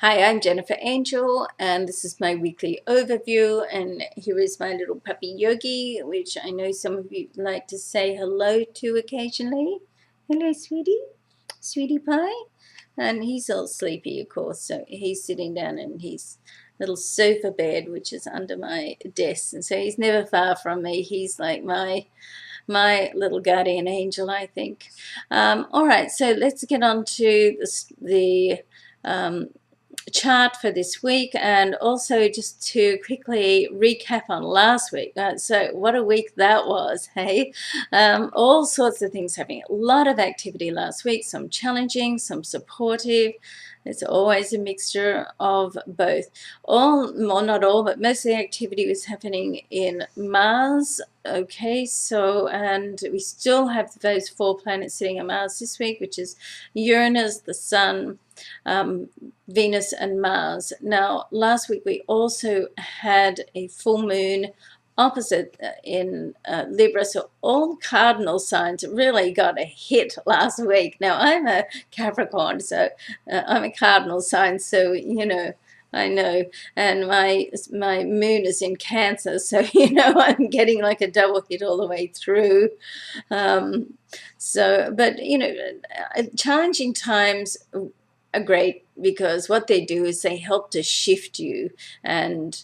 Hi, I'm Jennifer Angel, and this is my weekly overview. And here is my little puppy Yogi, which I know some of you like to say hello to occasionally. Hello, sweetie, sweetie pie. And he's all sleepy, of course, so he's sitting down in his little sofa bed, which is under my desk. And so he's never far from me. He's like my little guardian angel, I think. All right, so let's get on to the chart for this week, and also just to quickly recap on last week. So what a week that was, hey? All sorts of things happening. A lot of activity last week, some challenging, some supportive. It's always a mixture of both. Well, not all, but most of the activity was happening in Mars. Okay, so, and we still have those 4 planets sitting on Mars this week, which is Uranus, the Sun, Venus and Mars. Now, last week we also had a full moon opposite in Libra, so all cardinal signs really got a hit last week. Now, I'm a Capricorn, so I'm a cardinal sign, so, I know, and my moon is in Cancer, so I'm getting like a double hit all the way through. But challenging times are great because what they do is they help to shift you. And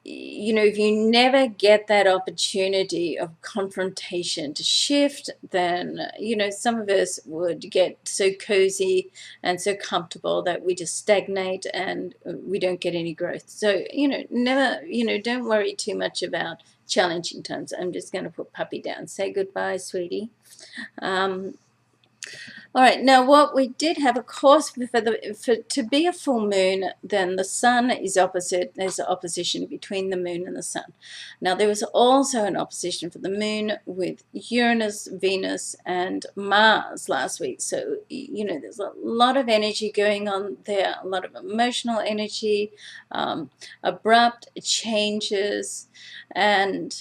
if you never get that opportunity of confrontation to shift, then some of us would get so cozy and so comfortable that we just stagnate and we don't get any growth. So never don't worry too much about challenging times. I'm just going to put puppy down. Say goodbye, sweetie. All right, now what we did have, of course, to be a full moon, then the sun is opposite. There's an opposition between the moon and the sun. Now, there was also an opposition for the moon with Uranus, Venus, and Mars last week. So, there's a lot of energy going on there, a lot of emotional energy, abrupt changes, and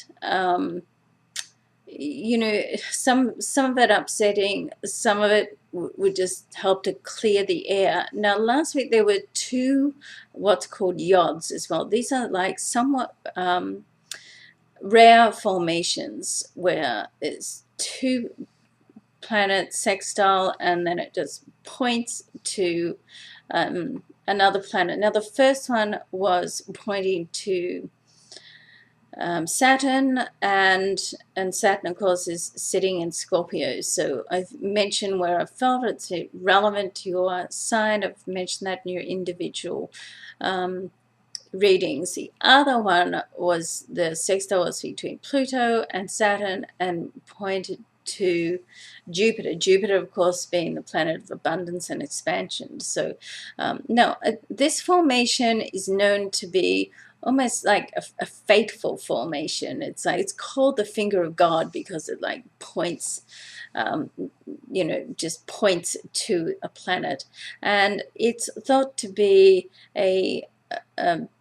some of it upsetting, some of it would just help to clear the air. Now, last week there were 2 what's called yods as well. These are like somewhat rare formations where it's 2 planets sextile and then it just points to another planet. Now, the first one was pointing to Saturn, and Saturn, of course, is sitting in Scorpio. So I've mentioned where I felt it's relevant to your sign. I've mentioned that in your individual readings. The other one was the sextile was between Pluto and Saturn and pointed to Jupiter. Jupiter, of course, being the planet of abundance and expansion. So now this formation is known to be almost like a fateful formation. It's called the finger of God because it like points, just points to a planet, and it's thought to be a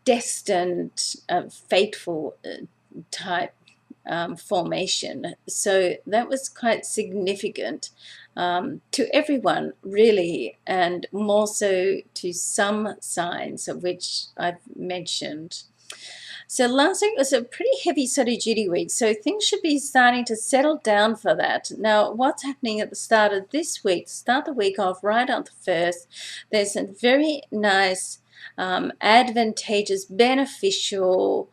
destined, fateful type formation. So that was quite significant to everyone, really, and more so to some signs, of which I've mentioned. So last week was a pretty heavy study duty week, so things should be starting to settle down for that. Now, what's happening at the start of this week, to start the week off right on the 1st, there's a very nice advantageous, beneficial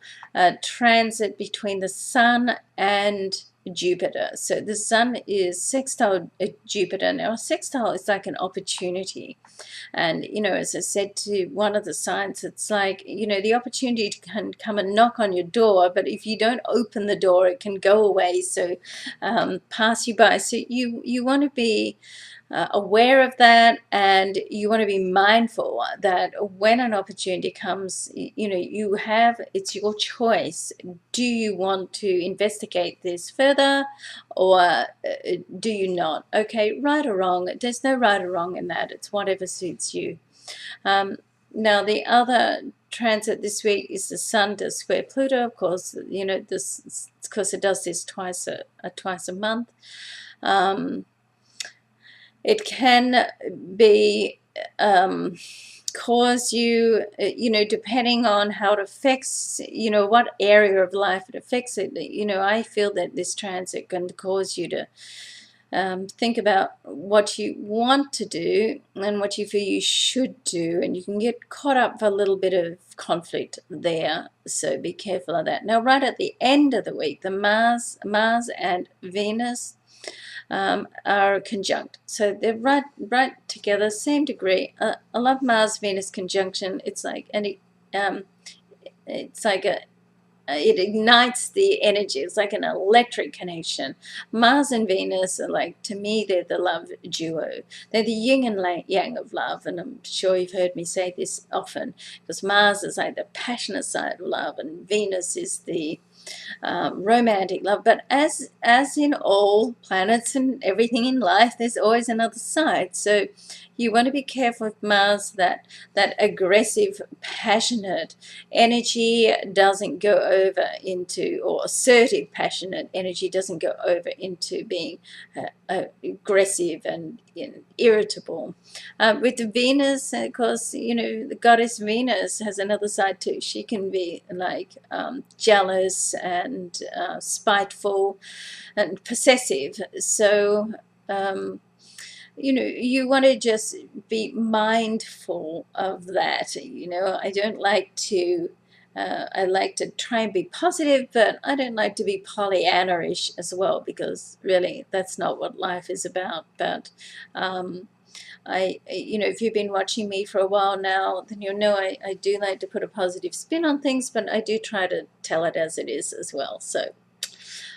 transit between the Sun and Jupiter. So the Sun is sextile Jupiter. Now, a sextile is like an opportunity. And, as I said to one of the signs, it's like, the opportunity can come and knock on your door, but if you don't open the door, it can go away, so pass you by. So you want to be aware of that, and you want to be mindful that when an opportunity comes, it's your choice. Do you want to investigate this further, or do you not? Okay, right or wrong, there's no right or wrong in that. It's whatever suits you. Now, the other transit this week is the Sun does square Pluto. Of course, this, because it does this twice a month. It can be um, cause you, depending on how it affects, what area of life it affects it. I feel that this transit can cause you to think about what you want to do and what you feel you should do, and you can get caught up for a little bit of conflict there. So be careful of that. Now, right at the end of the week, the Mars and Venus are conjunct, so they're right together, same degree. I love Mars Venus conjunction. It's like it's like it ignites the energy. It's like an electric connection. Mars and Venus are like, to me, they're the love duo. They're the yin and yang of love, and I'm sure you've heard me say this often, because Mars is like the passionate side of love, and Venus is the romantic love. But as in all planets and everything in life, there's always another side. So you want to be careful with Mars, that aggressive, passionate energy doesn't go over into, or assertive, passionate energy doesn't go over into being aggressive and irritable. With the Venus, of course, the goddess Venus has another side too. She can be like jealous and spiteful and possessive. So you want to just be mindful of that. I don't like to I like to try and be positive, but I don't like to be Pollyanna-ish as well, because really that's not what life is about. But if you've been watching me for a while now, then I do like to put a positive spin on things, but I do try to tell it as it is as well. So,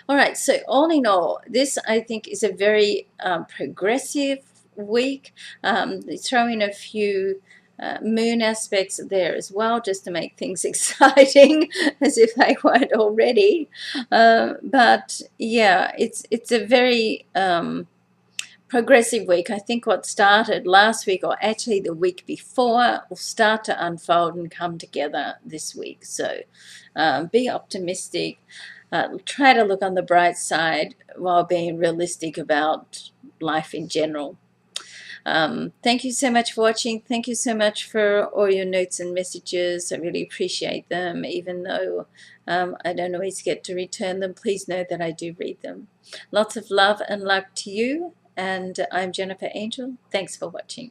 all right, so all in all, this I think is a very progressive week. Throw in a few moon aspects there as well, just to make things exciting, as if they weren't already. But yeah, it's a very progressive week. I think what started last week, or actually the week before, will start to unfold and come together this week. So be optimistic. Try to look on the bright side while being realistic about life in general. Thank you so much for watching. Thank you so much for all your notes and messages. I really appreciate them, even though I don't always get to return them. Please know that I do read them. Lots of love and luck to you, and I'm Jennifer Angel. Thanks for watching.